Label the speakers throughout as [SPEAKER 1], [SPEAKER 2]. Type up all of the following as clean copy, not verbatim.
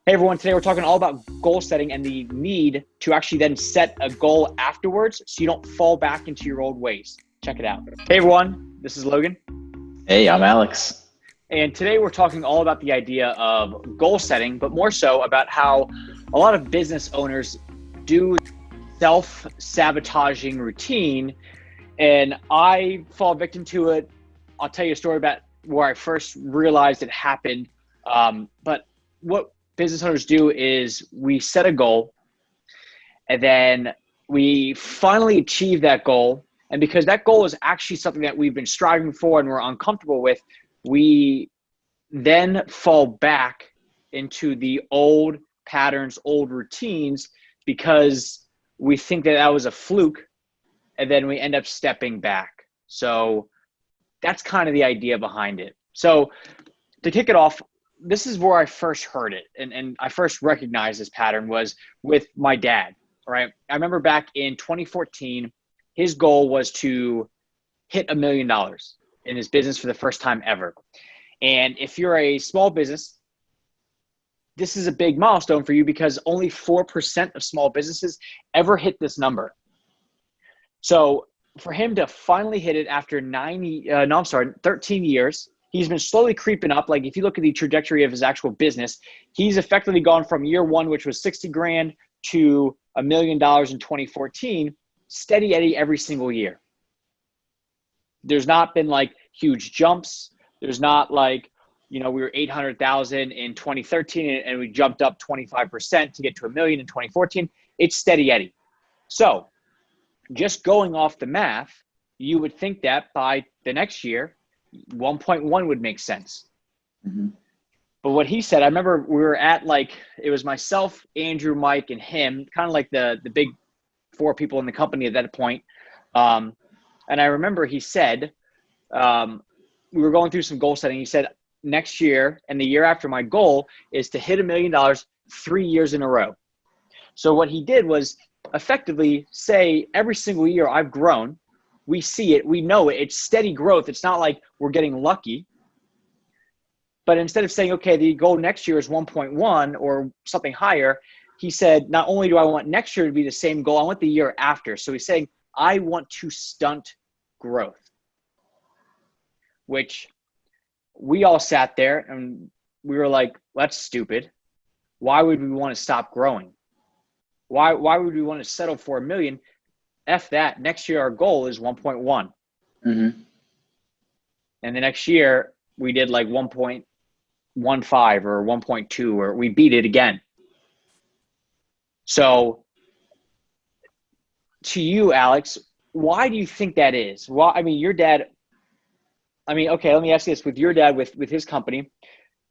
[SPEAKER 1] Hey everyone, today we're talking all about goal setting and the need to actually then set a goal afterwards so you don't fall back into your old ways. Check it out. Hey everyone, this is Logan.
[SPEAKER 2] Hey, I'm Alex.
[SPEAKER 1] And today we're talking all about the idea of goal setting, but more so about how a lot of business owners do self-sabotaging routine. And I fall victim to it. I'll tell you a story about where I first realized it happened. But what business owners do is we set a goal and then we finally achieve that goal. And because that goal is actually something that we've been striving for and we're uncomfortable with, we then fall back into the old patterns, old routines, because we think that that was a fluke, and then we end up stepping back. So that's kind of the idea behind it. So to kick it off, this is where I first heard it, and I first recognized this pattern was with my dad, right? I remember back in 2014, his goal was to hit $1 million in his business for the first time ever. And if you're a small business, this is a big milestone for you because only 4% of small businesses ever hit this number. So for him to finally hit it after 13 years, he's been slowly creeping up. Like if you look at the trajectory of his actual business, he's effectively gone from year one, which was 60 grand, to $1 million in 2014, steady Eddie every single year. There's not been like huge jumps. There's not like, we were 800,000 in 2013 and we jumped up 25% to get to $1 million in 2014. It's steady Eddie. So just going off the math, you would think that by the next year, 1.1 would make sense.
[SPEAKER 2] Mm-hmm.
[SPEAKER 1] But what he said, I remember we were at it was myself, Andrew, Mike, and him, kind of like the big four people in the company at that point. And I remember he said, we were going through some goal setting. He said, next year and the year after, my goal is to hit $1 million 3 years in a row. So what he did was effectively say every single year I've grown. We see it. We know it. It's steady growth. It's not like we're getting lucky. But instead of saying, okay, the goal next year is 1.1 or something higher, he said, not only do I want next year to be the same goal, I want the year after. So he's saying, I want to stunt growth, which we all sat there and we were like, that's stupid. Why would we want to stop growing? Why would we want to settle for $1 million? F that. Next year, our goal is 1.1.
[SPEAKER 2] Mm-hmm.
[SPEAKER 1] And the next year, we did like 1.15 or 1.2, or we beat it again. So to you, Alex, why do you think that is? Well, I mean, your dad, okay, let me ask you this. With your dad, with his company,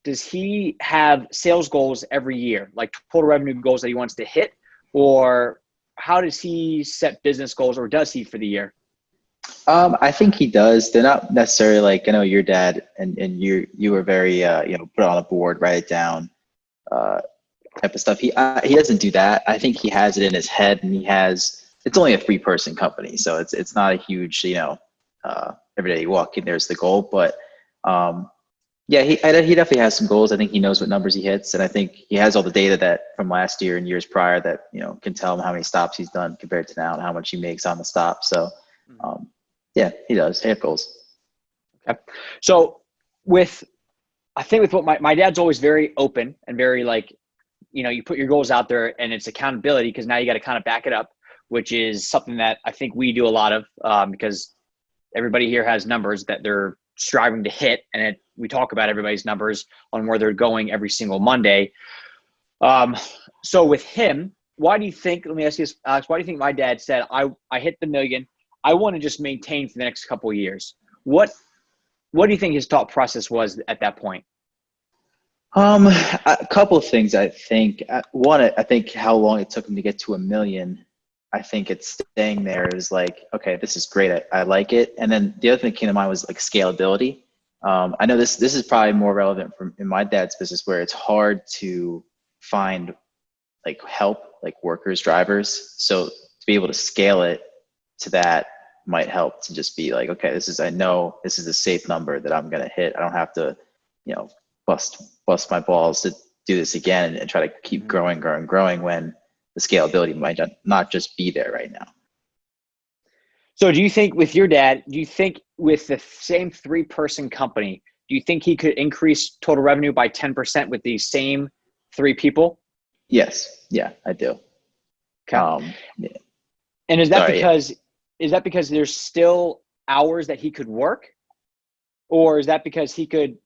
[SPEAKER 1] does he have sales goals every year, like total revenue goals that he wants to hit? Or how does he set business goals, or does he, for the year?
[SPEAKER 2] I think he does. They're not necessarily like, I know your dad and you were very, put it on a board, write it down, type of stuff. He doesn't do that. I think he has it in his head, and it's only a 3-person company. So it's not a huge, every day you walk in, there's the goal, but, yeah, he definitely has some goals. I think he knows what numbers he hits, and I think he has all the data that from last year and years prior that can tell him how many stops he's done compared to now and how much he makes on the stop. So, yeah, he does. He has goals.
[SPEAKER 1] Okay, so with what my dad's always very open and very you put your goals out there and it's accountability, because now you got to kind of back it up, which is something that I think we do a lot of because everybody here has numbers that they're striving to hit, and we talk about everybody's numbers on where they're going every single Monday. So with him, why do you think, let me ask you this, Alex, why do you think my dad said, I hit the $1 million, I want to just maintain for the next couple of years? What do you think his thought process was at that point?
[SPEAKER 2] A couple of things. I think one, I think how long it took him to get to $1 million. I think it's staying there is like, okay, this is great. I like it. And then the other thing that came to mind was like scalability. I know this is probably more relevant in my dad's business, where it's hard to find like help, like workers, drivers. So to be able to scale it to that might help to just be like, okay, I know this is a safe number that I'm going to hit. I don't have to, bust my balls to do this again and try to keep growing when the scalability might not just be there right now.
[SPEAKER 1] So do you think with your dad, do you think with the same 3-person company, do you think he could increase total revenue by 10% with these same 3 people?
[SPEAKER 2] Yes. Yeah, I do.
[SPEAKER 1] Okay.
[SPEAKER 2] Yeah.
[SPEAKER 1] And is that
[SPEAKER 2] Sorry, yeah.
[SPEAKER 1] because there's still hours that he could work? Or is that because he could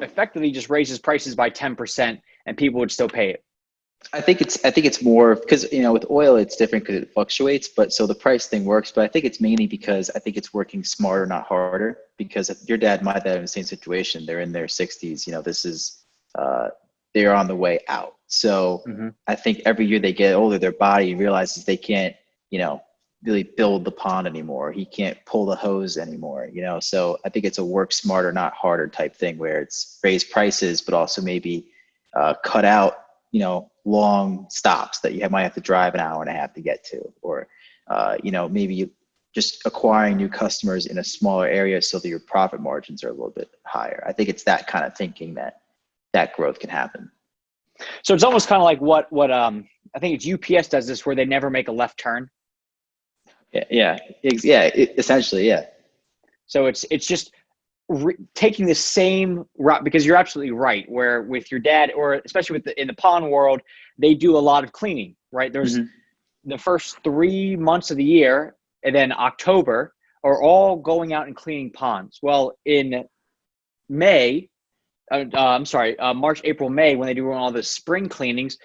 [SPEAKER 1] effectively just raise his prices by 10% and people would still pay it?
[SPEAKER 2] I think it's more because, you know, with oil, it's different because it fluctuates, but so the price thing works, but I think it's mainly because I think it's working smarter, not harder, because your dad, my dad are in the same situation. They're in their 60s, you know, this is, they're on the way out. So I think every year they get older, their body realizes they can't, you know, really build the pond anymore. He can't pull the hose anymore, you know? So I think it's a work smarter, not harder type thing where it's raise prices, but also maybe cut out, you know, long stops that you might have to drive an hour and a half to get to, or, you know, maybe just acquiring new customers in a smaller area so that your profit margins are a little bit higher. I think it's that kind of thinking that growth can happen.
[SPEAKER 1] So it's almost kind of like what I think it's UPS does this where they never make a left turn.
[SPEAKER 2] Essentially, yeah.
[SPEAKER 1] So it's just taking the same route, because you're absolutely right. Where with your dad, or especially in the pond world, they do a lot of cleaning, right? There's the first 3 months of the year, and then October are all going out and cleaning ponds. Well, in May, March, April, May, when they do all the spring cleanings,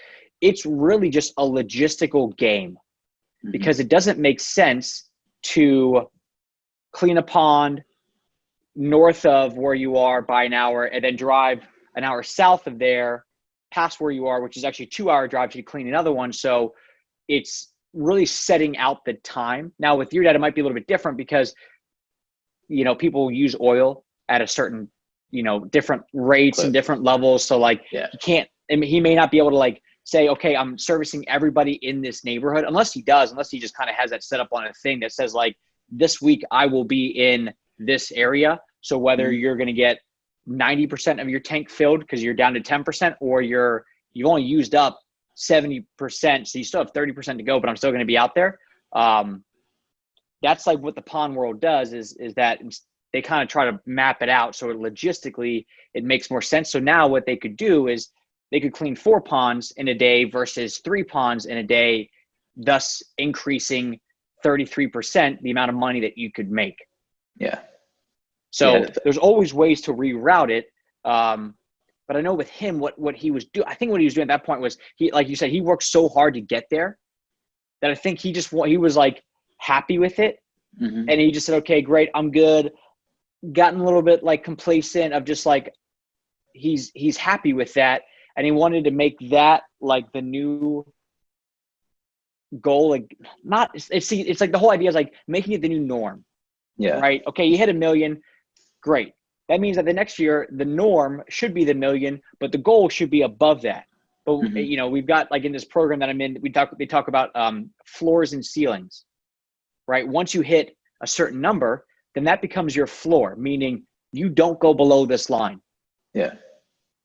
[SPEAKER 1] it's really just a logistical game, because it doesn't make sense to clean a pond north of where you are by an hour and then drive an hour south of there past where you are, which is actually a 2-hour drive to clean another one. So it's really setting out the time. Now with your dad, it might be a little bit different because, you know, people use oil at a certain, you know, different rates and different levels. So like he may not be able to like say, okay, I'm servicing everybody in this neighborhood, unless he just kind of has that set up on a thing that says like, this week I will be in this area. So whether you're going to get 90% of your tank filled because you're down to 10%, or you've only used up 70%, so you still have 30% to go, but I'm still going to be out there. That's like what the pond world does is that they kind of try to map it out. So logistically it makes more sense. So now what they could do is they could clean 4 ponds in a day versus 3 ponds in a day, thus increasing 33% the amount of money that you could make.
[SPEAKER 2] Yeah.
[SPEAKER 1] So there's always ways to reroute it. But I know with him, what he was doing, I think what he was doing at that point was like you said, he worked so hard to get there that I think he was like happy with it. And he just said, okay, great. I'm good. Gotten a little bit like complacent of just like, he's happy with that. And he wanted to make that like the new goal. Like it's like the whole idea is like making it the new norm.
[SPEAKER 2] Yeah.
[SPEAKER 1] Right. Okay. You hit 1 million. Great. That means that the next year, the norm should be the 1 million, but the goal should be above that. But you know, we've got like in this program that I'm in, they talk about floors and ceilings, right? Once you hit a certain number, then that becomes your floor, meaning you don't go below this line.
[SPEAKER 2] Yeah.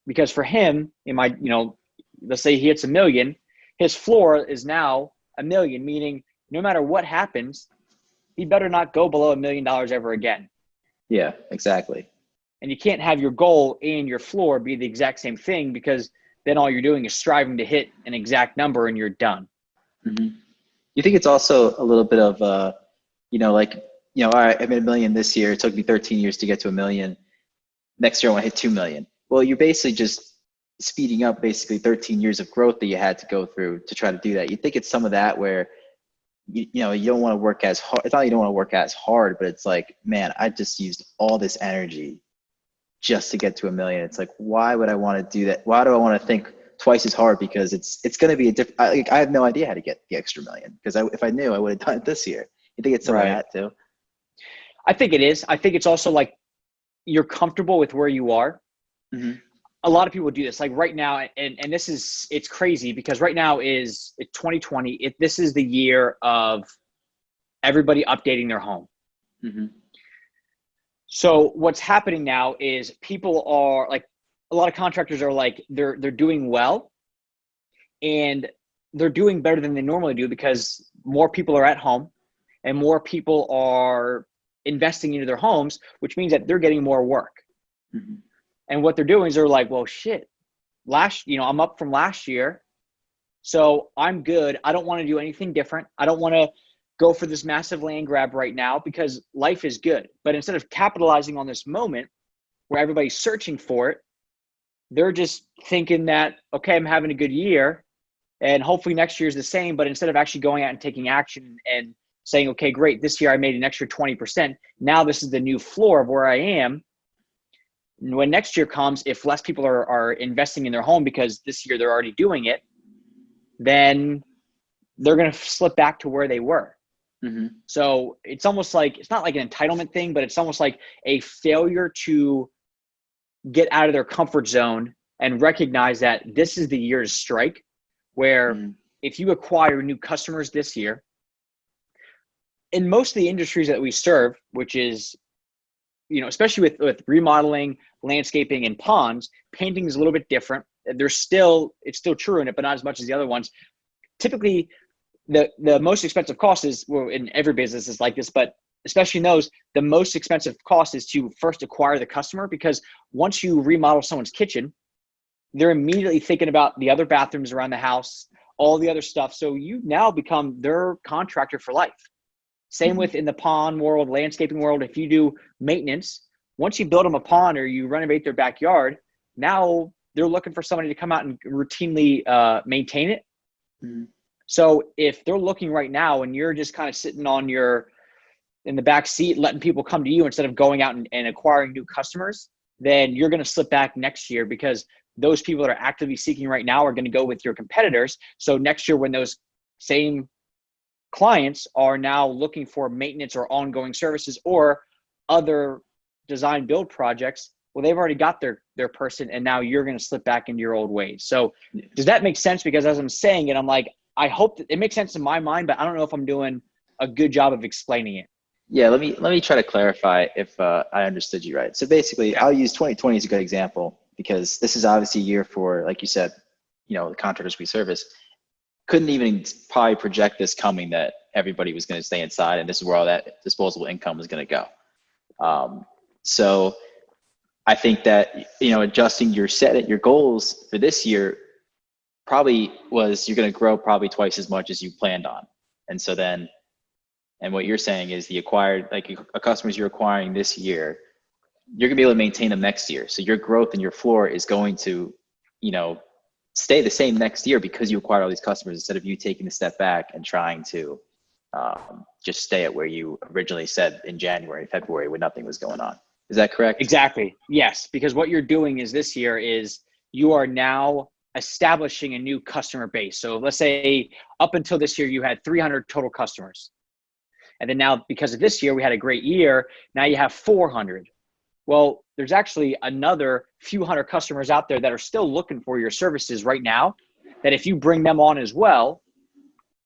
[SPEAKER 1] Because for him, let's say he hits 1 million, his floor is now 1 million, meaning no matter what happens, he better not go below $1 million ever again.
[SPEAKER 2] Yeah, exactly.
[SPEAKER 1] And you can't have your goal and your floor be the exact same thing, because then all you're doing is striving to hit an exact number and you're done.
[SPEAKER 2] You think it's also a little bit of, all right, I made 1 million this year. It took me 13 years to get to 1 million. Next year I want to hit 2 million. Well, you're basically just speeding up basically 13 years of growth that you had to go through to try to do that. You think it's some of that where, you don't want to work as hard. It's not you don't want to work as hard, but it's like, man, I just used all this energy just to get to 1 million. It's like, why would I want to do that? Why do I want to think twice as hard? Because it's going to be a different, I have no idea how to get the extra 1 million, because if I knew, I would have done it this year. You think it's some of that too?
[SPEAKER 1] I think it is. I think it's also like you're comfortable with where you are. A lot of people do this like right now. And it's crazy because right now it's 2020. This is the year of everybody updating their home. So what's happening now is people are like, a lot of contractors are like, they're doing well, and they're doing better than they normally do because more people are at home and more people are investing into their homes, which means that they're getting more work.
[SPEAKER 2] Mm-hmm.
[SPEAKER 1] And what they're doing is they're like, well, shit, I'm up from last year, so I'm good. I don't want to do anything different. I don't want to go for this massive land grab right now because life is good. But instead of capitalizing on this moment where everybody's searching for it, they're just thinking that, okay, I'm having a good year and hopefully next year is the same. But instead of actually going out and taking action and saying, okay, great, this year I made an extra 20%. Now this is the new floor of where I am. When next year comes, if less people are investing in their home because this year they're already doing it, then they're going to slip back to where they were.
[SPEAKER 2] Mm-hmm.
[SPEAKER 1] So it's almost like, it's not like an entitlement thing, but it's almost like a failure to get out of their comfort zone and recognize that this is the year to strike, where if you acquire new customers this year, in most of the industries that we serve, which is, especially with remodeling, landscaping, and ponds, painting is a little bit different. It's still true in it, but not as much as the other ones. Typically, the most expensive cost is, well, in every business is like this, but especially in those, the most expensive cost is to first acquire the customer, because once you remodel someone's kitchen, they're immediately thinking about the other bathrooms around the house, all the other stuff. So you now become their contractor for life. Same with in the pond world, landscaping world. If you do maintenance, once you build them a pond or you renovate their backyard, now they're looking for somebody to come out and routinely maintain it.
[SPEAKER 2] Mm-hmm.
[SPEAKER 1] So if they're looking right now and you're just kind of sitting in the back seat, letting people come to you instead of going out and acquiring new customers, then you're going to slip back next year, because those people that are actively seeking right now are going to go with your competitors. So next year, when those same clients are now looking for maintenance or ongoing services or other design build projects, well, they've already got their person, and now you're going to slip back into your old ways. So does that make sense? Because as I'm saying it, I'm like, I hope that it makes sense in my mind, but I don't know if I'm doing a good job of explaining it.
[SPEAKER 2] Yeah, let me try to clarify if I understood you right. So basically, I'll use 2020 as a good example, because this is obviously a year for, like you said, the contractors we service couldn't even probably project this coming, that everybody was going to stay inside and this is where all that disposable income was going to go. So I think that, adjusting your goals for this year probably was, you're going to grow probably twice as much as you planned on. And so then, and what you're saying is the customers you're acquiring this year, you're going to be able to maintain them next year. So your growth and your floor is going to, stay the same next year, because you acquired all these customers, instead of you taking a step back and trying to just stay at where you originally said in January, February, when nothing was going on. Is that correct?
[SPEAKER 1] Exactly. Yes. Because what you're doing is this year is you are now establishing a new customer base. So let's say up until this year, you had 300 total customers. And then now, because of this year, we had a great year. Now you have 400. Well, there's actually another few hundred customers out there that are still looking for your services right now, that if you bring them on as well,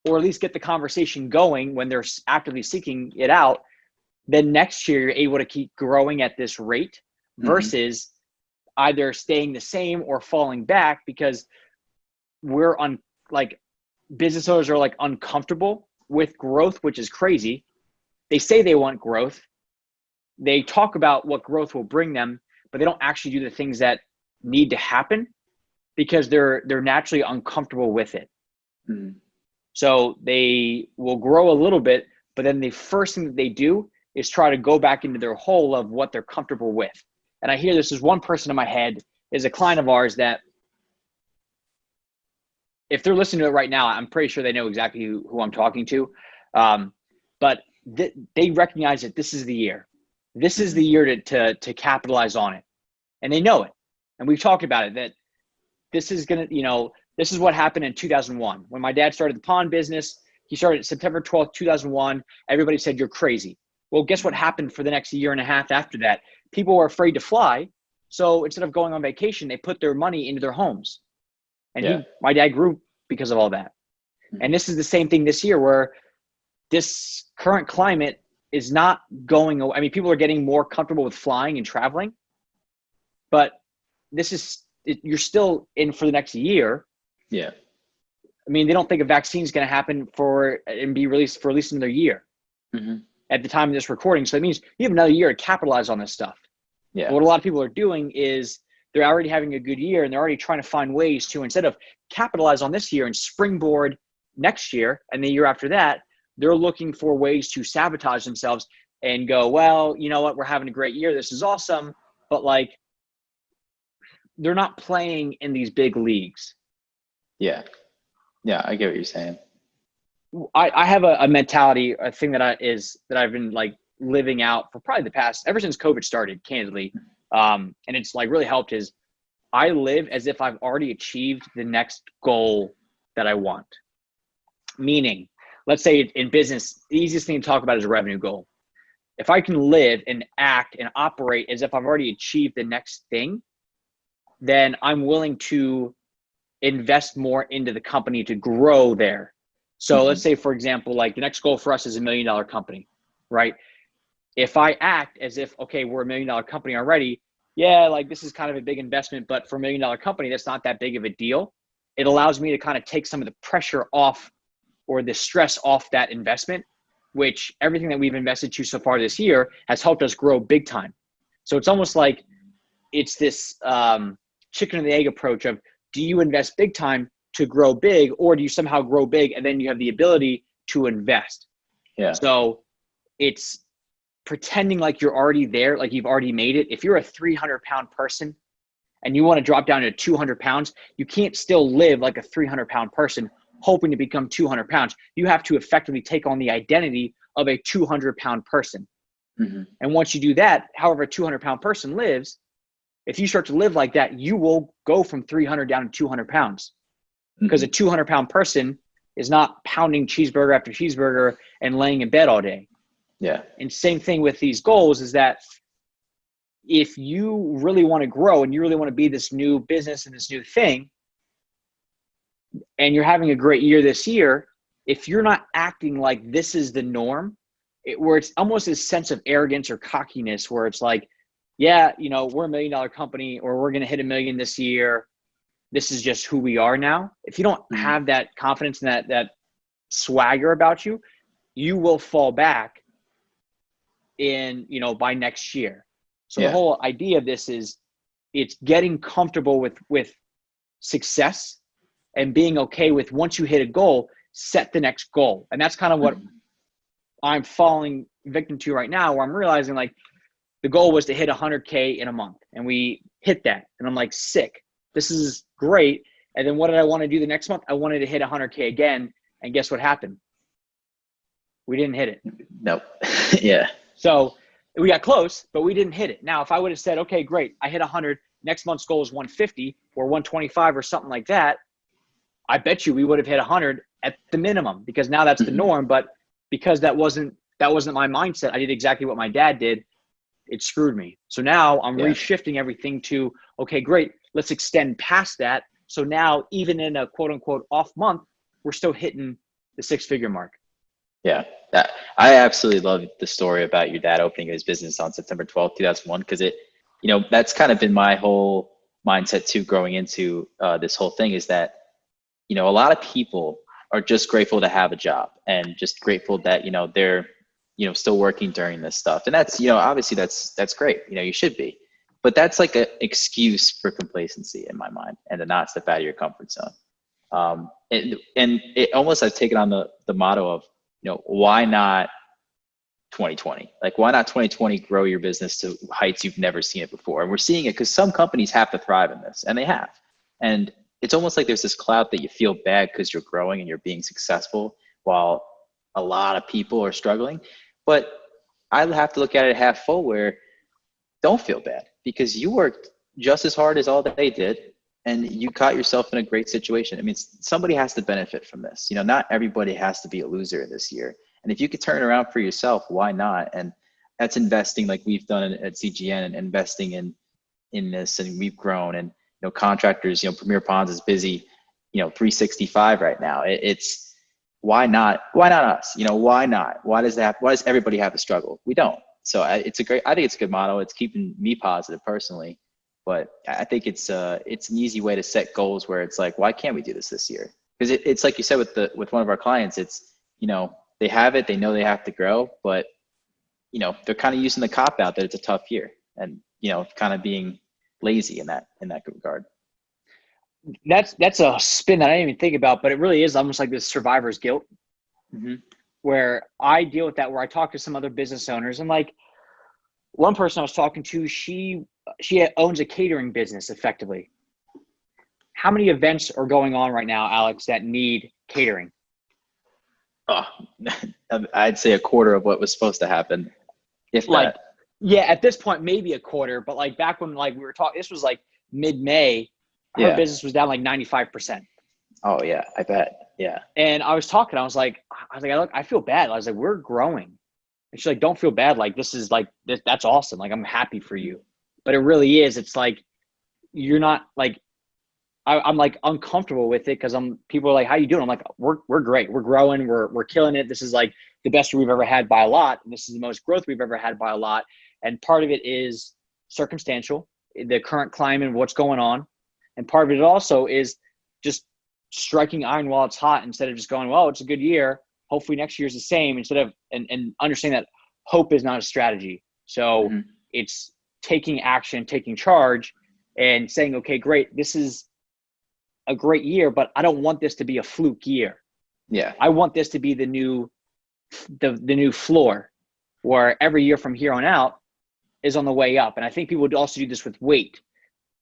[SPEAKER 1] or at least get the conversation going when they're actively seeking it out, then next year you're able to keep growing at this rate versus either staying the same or falling back, because business owners are uncomfortable with growth, which is crazy. They say they want growth. They talk about what growth will bring them, but they don't actually do the things that need to happen because they're naturally uncomfortable with it. So they will grow a little bit, but then the first thing that they do is try to go back into their hole of what they're comfortable with. And I hear this is one person in my head, is a client of ours that, if they're listening to it right now, I'm pretty sure they know exactly who I'm talking to. But they recognize that this is the year. This is the year to capitalize on it. And they know it. And we've talked about it, that this is going to, this is what happened in 2001. When my dad started the pond business, he started September 12th, 2001. Everybody said, you're crazy. Well, guess what happened for the next year and a half after that? People were afraid to fly. So instead of going on vacation, they put their money into their homes. And my dad grew because of all that. And this is the same thing this year, where this current climate is not going away. I mean, people are getting more comfortable with flying and traveling, but you're still in for the next year.
[SPEAKER 2] Yeah.
[SPEAKER 1] I mean, they don't think a vaccine is going to happen and be released for at least another year at the time of this recording. So that means you have another year to capitalize on this stuff.
[SPEAKER 2] Yeah.
[SPEAKER 1] But what a lot of people are doing is they're already having a good year and they're already trying to find ways to, instead of capitalize on this year and springboard next year and the year after that, they're looking for ways to sabotage themselves and go, well, you know what, we're having a great year. This is awesome. But like, they're not playing in these big leagues.
[SPEAKER 2] Yeah. Yeah. I get what you're saying.
[SPEAKER 1] I have a mentality, a thing that I've been like living out for probably ever since COVID started, candidly. And it's like really helped is I live as if I've already achieved the next goal that I want. Meaning, let's say in business, the easiest thing to talk about is a revenue goal. If I can live and act and operate as if I've already achieved the next thing, then I'm willing to invest more into the company to grow there. So let's say, for example, like the next goal for us is $1 million company, right? If I act as if, okay, we're $1 million company already, yeah, like this is kind of a big investment, but for $1 million company, that's not that big of a deal. It allows me to kind of take some of the pressure off or the stress off that investment, which everything that we've invested to so far this year has helped us grow big time. So it's almost like it's this chicken and the egg approach of, do you invest big time to grow big, or do you somehow grow big and then you have the ability to invest?
[SPEAKER 2] Yeah.
[SPEAKER 1] So it's pretending like you're already there, like you've already made it. If you're a 300-pound person and you want to drop down to 200 pounds, you can't still live like a 300-pound person hoping to become 200 pounds. You have to effectively take on the identity of a 200-pound person. And once you do that, however a 200-pound person lives, if you start to live like that, you will go from 300 down to 200 pounds. Because a 200-pound person is not pounding cheeseburger after cheeseburger and laying in bed all day.
[SPEAKER 2] Yeah.
[SPEAKER 1] And same thing with these goals is that if you really want to grow and you really want to be this new business and this new thing, and you're having a great year this year, if you're not acting like this is the norm, where it's almost this sense of arrogance or cockiness where it's like, yeah, you know, we're $1 million company or we're going to hit $1 million this year. This is just who we are now. If you don't have that confidence and that swagger about you, you will fall back by next year. So the whole idea of this is it's getting comfortable with success and being okay with, once you hit a goal, set the next goal. And that's kind of what I'm falling victim to right now, where I'm realizing like the goal was to hit 100K in a month and we hit that. And I'm like, sick. This is great. And then what did I want to do the next month? I wanted to hit 100K again. And guess what happened? We didn't hit it.
[SPEAKER 2] Nope. Yeah.
[SPEAKER 1] So we got close, but we didn't hit it. Now, if I would have said, okay, great, I hit 100, next month's goal is 150 or 125 or something like that, I bet you we would have hit 100 at the minimum, because now that's the norm. But because that wasn't my mindset, I did exactly what my dad did. It screwed me. So now I'm reshifting everything to, okay, great, let's extend past that. So now even in a quote unquote off month, we're still hitting the 6-figure mark.
[SPEAKER 2] Yeah, I absolutely love the story about your dad opening his business on September 12th, 2001, because that's kind of been my whole mindset too, growing into this whole thing, is that, a lot of people are just grateful to have a job and just grateful that, they're, still working during this stuff. And that's, obviously that's great. You should be, but that's like an excuse for complacency in my mind, and to not step out of your comfort zone. And it almost, I've taken on the motto of, why not 2020? Like, why not 2020 grow your business to heights you've never seen it before? And we're seeing it because some companies have to thrive in this, and they have. And it's almost like there's this cloud that you feel bad because you're growing and you're being successful while a lot of people are struggling. But I have to look at it half full, where don't feel bad, because you worked just as hard as all that they did, and you caught yourself in a great situation. I mean, somebody has to benefit from this. Not everybody has to be a loser this year. And if you could turn it around for yourself, why not? And that's investing like we've done at CGN, and investing in this, and we've grown. And contractors, Premier Ponds is busy, 365 right now. It's why not us? Why not? Why does everybody have to struggle? We don't. So I think it's a good motto. It's keeping me positive personally. But I think it's an easy way to set goals where it's like, why can't we do this year? Because it's like you said with one of our clients, it's, they have it, they know they have to grow, but they're kind of using the cop out that it's a tough year, and kind of being lazy in that regard.
[SPEAKER 1] That's a spin that I didn't even think about, but it really is almost like this survivor's guilt, where I deal with that, where I talk to some other business owners, and like one person I was talking to, she owns a catering business effectively. How many events are going on right now, Alex, that need catering?
[SPEAKER 2] Oh, I'd say a quarter of what was supposed to happen. If
[SPEAKER 1] like,
[SPEAKER 2] that.
[SPEAKER 1] Yeah, at this point, maybe a quarter, but like back when like we were talking, this was like mid-May, her business was down like 95%.
[SPEAKER 2] Oh yeah, I bet. Yeah.
[SPEAKER 1] And I was talking, I was like, look, I feel bad. I was like, we're growing. And she's like, don't feel bad. Like, this is like, that's awesome. Like, I'm happy for you. But it really is. It's like, you're not like, I'm like uncomfortable with it because people are like, how you doing? I'm like, we're great. We're growing. We're killing it. This is like the best we've ever had by a lot. And this is the most growth we've ever had by a lot. And part of it is circumstantial, the current climate and what's going on. And part of it also is just striking iron while it's hot instead of just going, well, it's a good year. Hopefully next year's the same, instead of, and understanding that hope is not a strategy. So it's taking action, taking charge, and saying, okay, great. This is a great year, but I don't want this to be a fluke year.
[SPEAKER 2] Yeah.
[SPEAKER 1] I want this to be the new floor, where every year from here on out is on the way up. And I think people would also do this with weight,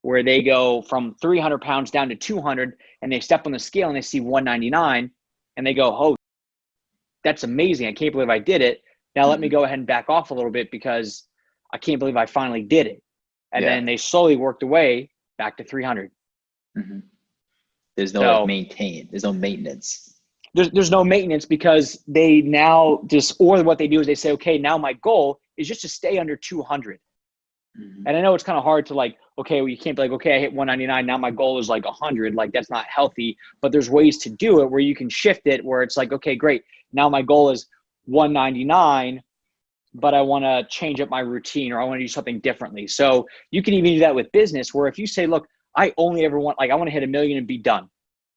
[SPEAKER 1] where they go from 300 pounds down to 200, and they step on the scale and they see 199 and they go, oh, that's amazing. I can't believe I did it. Now let me go ahead and back off a little bit because I can't believe I finally did it. And then they slowly worked away back to 300.
[SPEAKER 2] There's no there's no maintenance.
[SPEAKER 1] There's no maintenance because they now just, or what they do is they say, okay, now my goal is just to stay under 200. And I know it's kind of hard to like, okay, well, you can't be like, okay, I hit 199. Now my goal is like 100. Like, that's not healthy, but there's ways to do it where you can shift it, where it's like, okay, great. Now my goal is 199, but I want to change up my routine, or I want to do something differently. So you can even do that with business, where if you say, look, I only ever want, like, I want to hit $1 million and be done.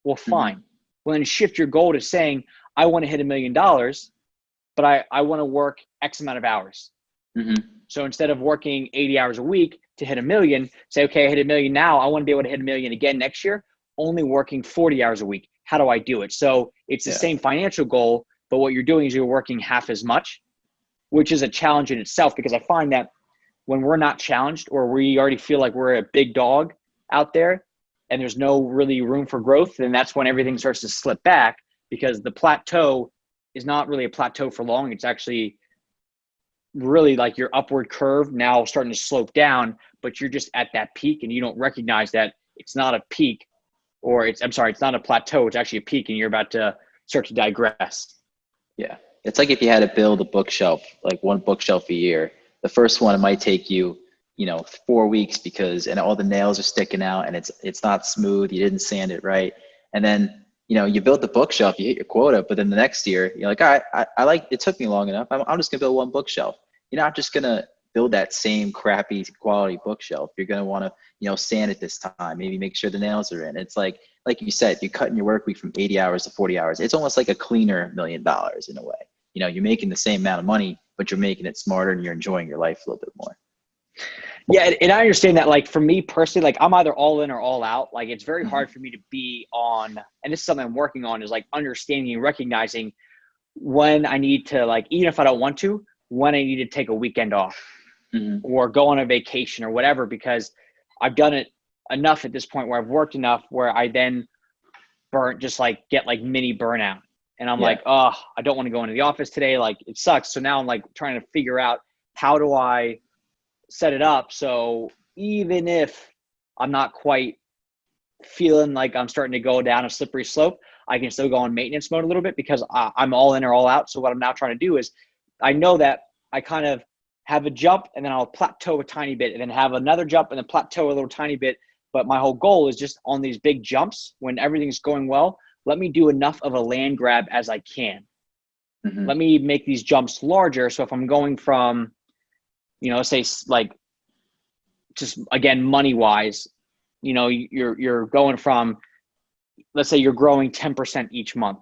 [SPEAKER 1] Well, fine. Well, then shift your goal to saying, I want to hit $1 million, but I want to work X amount of hours. So instead of working 80 hours a week to hit $1 million, say, okay, I hit $1 million now. I want to be able to hit $1 million again next year, only working 40 hours a week. How do I do it? So it's the same financial goal, but what you're doing is you're working half as much, which is a challenge in itself, because I find that when we're not challenged, or we already feel like we're a big dog out there and there's no really room for growth, then that's when everything starts to slip back, because the plateau is not really a plateau for long. It's actually really like your upward curve now starting to slope down, but you're just at that peak and you don't recognize that it's not a peak, or it's not a plateau. It's actually a peak, and you're about to start to digress.
[SPEAKER 2] Yeah. It's like if you had to build a bookshelf, like one bookshelf a year, the first one, it might take you, 4 weeks and all the nails are sticking out and it's not smooth. You didn't sand it right. And then, you build the bookshelf, you hit your quota, but then the next year you're like, all right, I like, it took me long enough. I'm just gonna build one bookshelf. You're not just gonna build that same crappy quality bookshelf. You're gonna want to, sand it this time, maybe make sure the nails are in. It's like you said, you're cutting your work week from 80 hours to 40 hours. It's almost like a cleaner $1 million in a way. You're making the same amount of money, but you're making it smarter and you're enjoying your life a little bit more.
[SPEAKER 1] Yeah. And I understand that, like, for me personally, like, I'm either all in or all out. Like, it's very hard for me to be on, and this is something I'm working on, is like understanding and recognizing when I need to, like, even if I don't want to, when I need to take a weekend off or go on a vacation or whatever, because I've done it enough at this point where I've worked enough where I then get like mini burnout. And I'm like, oh, I don't want to go into the office today. Like, it sucks. So now I'm like trying to figure out, how do I set it up so even if I'm not quite feeling like I'm starting to go down a slippery slope, I can still go on maintenance mode a little bit, because I'm all in or all out. So what I'm now trying to do is, I know that I kind of have a jump and then I'll plateau a tiny bit and then have another jump and then plateau a little tiny bit. But my whole goal is just on these big jumps, when everything's going well, let me do enough of a land grab as I can. Let me make these jumps larger. So if I'm going from, let's say like just again, money wise, you know, you're going from, let's say you're growing 10% each month,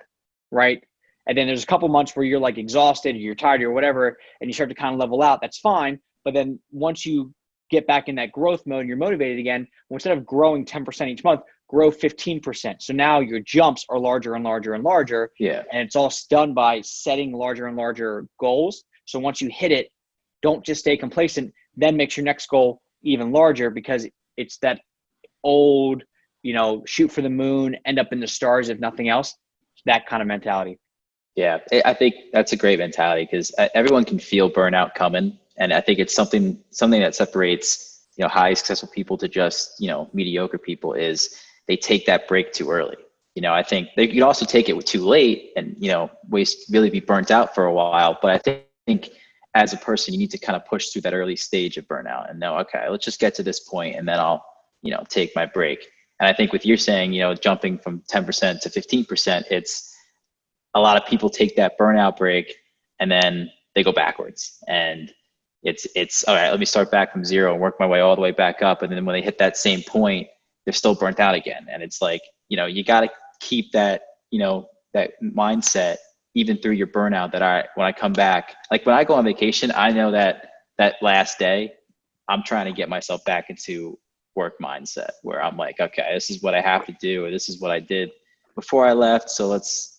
[SPEAKER 1] right? And then there's a couple months where you're like exhausted, or you're tired or whatever, and you start to kind of level out. That's fine. But then once you get back in that growth mode and you're motivated again, well, instead of growing 10% each month, grow 15%. So now your jumps are larger and larger and larger.
[SPEAKER 2] Yeah.
[SPEAKER 1] And it's all done by setting larger and larger goals. So once you hit it, don't just stay complacent, then makes your next goal even larger, because it's that old, you know, shoot for the moon, end up in the stars if nothing else, that kind of mentality.
[SPEAKER 2] Yeah, I think that's a great mentality, because everyone can feel burnout coming. And I think it's something that separates, you know, highly successful people to just, you know, mediocre people, is they take that break too early. You know, I think they could also take it too late and, you know, really be burnt out for a while. But I think as a person, you need to kind of push through that early stage of burnout and know, okay, let's just get to this point and then I'll, you know, take my break. And I think with you saying, you know, jumping from 10% to 15%, it's a lot of people take that burnout break and then they go backwards. And it's all right, let me start back from zero and work my way all the way back up. And then when they hit that same point, they're still burnt out again. And it's like, you know, you got to keep that, you know, that mindset even through your burnout, that when I come back, like when I go on vacation, I know that last day I'm trying to get myself back into work mindset, where I'm like, okay, this is what I have to do, or this is what I did before I left. So let's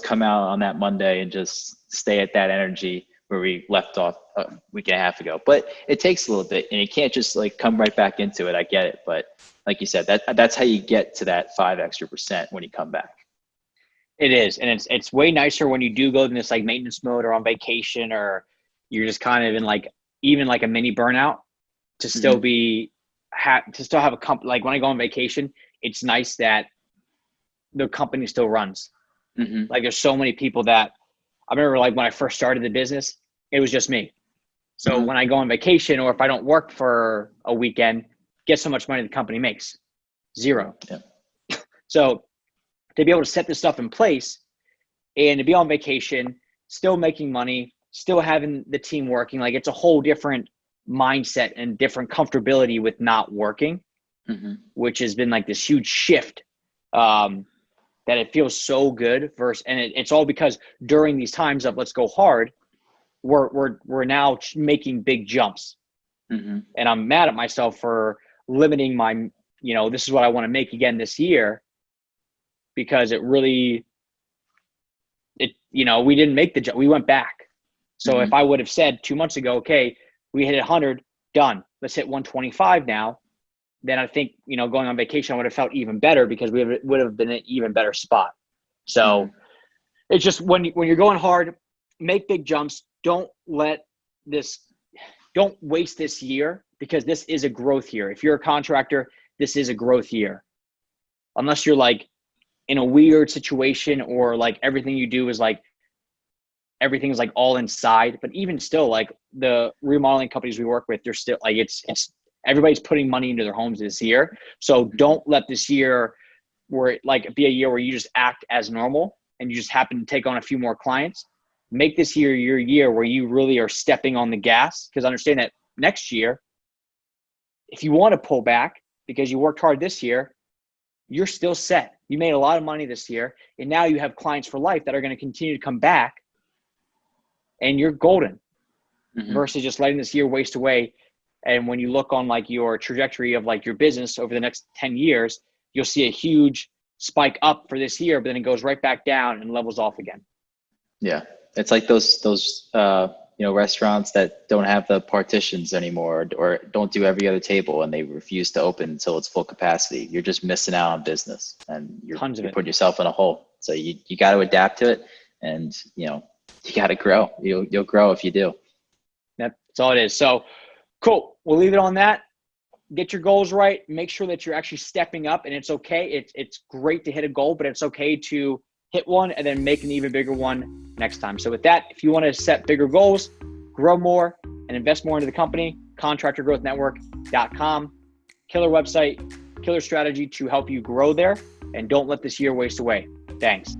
[SPEAKER 2] come out on that Monday and just stay at that energy where we left off a week and a half ago. But it takes a little bit, and you can't just like come right back into it. I get it. But like you said, that's how you get to that 5% extra when you come back.
[SPEAKER 1] It is. And it's way nicer when you do go in this like maintenance mode, or on vacation, or you're just kind of in like, even like a mini burnout, to still be, to still have a company. Like when I go on vacation, it's nice that the company still runs. Like there's so many people that, I remember like when I first started the business, it was just me. So when I go on vacation, or if I don't work for a weekend, guess how much money the company makes? Zero.
[SPEAKER 2] Yeah.
[SPEAKER 1] So to be able to set this stuff in place and to be on vacation, still making money, still having the team working, like it's a whole different mindset and different comfortability with not working, which has been like this huge shift, that it feels so good versus, and it's all because during these times of let's go hard, we're now making big jumps. And I'm mad at myself for limiting my, you know, this is what I want to make again this year, because you know, we didn't make the jump, we went back. So if I would have said 2 months ago, okay, we hit 100, done, let's hit 125 now, then I think, you know, going on vacation, I would have felt even better, because we would have been in an even better spot. So it's just when you're going hard, make big jumps. Don't waste this year, because this is a growth year. If you're a contractor, this is a growth year. Unless you're like in a weird situation, or like everything you do is like, everything's like all inside. But even still, like the remodeling companies we work with, they're still like, it's everybody's putting money into their homes this year. So don't let this year be a year where you just act as normal and you just happen to take on a few more clients. Make this year your year where you really are stepping on the gas, because understand that next year, if you want to pull back because you worked hard this year, you're still set. You made a lot of money this year, and now you have clients for life that are going to continue to come back, and you're golden, versus just letting this year waste away. And when you look on like your trajectory of like your business over the next 10 years, you'll see a huge spike up for this year, but then it goes right back down and levels off again.
[SPEAKER 2] Yeah. It's like those you know, restaurants that don't have the partitions anymore, or don't do every other table, and they refuse to open until it's full capacity. You're just missing out on business, and you're putting yourself in a hole. So you got to adapt to it, and you know, you got to grow. You'll grow if you do.
[SPEAKER 1] That's all it is. So cool. We'll leave it on that. Get your goals right. Make sure that you're actually stepping up, and it's okay. It's great to hit a goal, but it's okay to hit one and then make an even bigger one next time. So with that, if you want to set bigger goals, grow more, and invest more into the company, contractorgrowthnetwork.com. Killer website, killer strategy to help you grow there, and don't let this year waste away. Thanks.